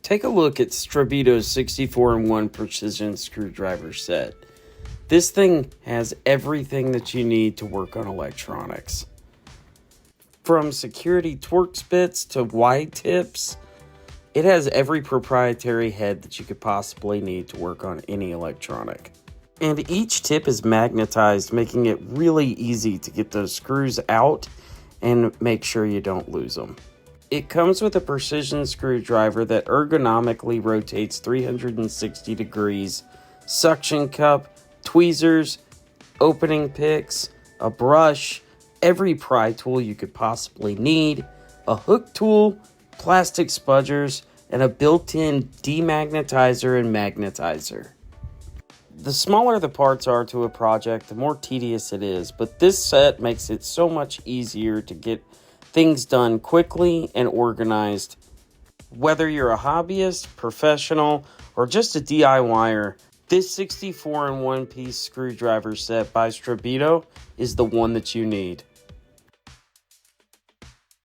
Take a look at STREBITO's 64-in-1 precision screwdriver set. This thing has everything that you need to work on electronics. From security Torx bits to wide tips, it has every proprietary head that you could possibly need to work on any electronic. And each tip is magnetized, making it really easy to get those screws out and make sure you don't lose them. It comes with a precision screwdriver that ergonomically rotates 360 degrees, suction cup, tweezers, opening picks, a brush, every pry tool you could possibly need, a hook tool, plastic spudgers, and a built-in demagnetizer and magnetizer. The smaller the parts are to a project, the more tedious it is, but this set makes it so much easier to get things done quickly and organized. Whether you're a hobbyist, professional, or just a DIYer, this 64-in-1 piece screwdriver set by STREBITO is the one that you need.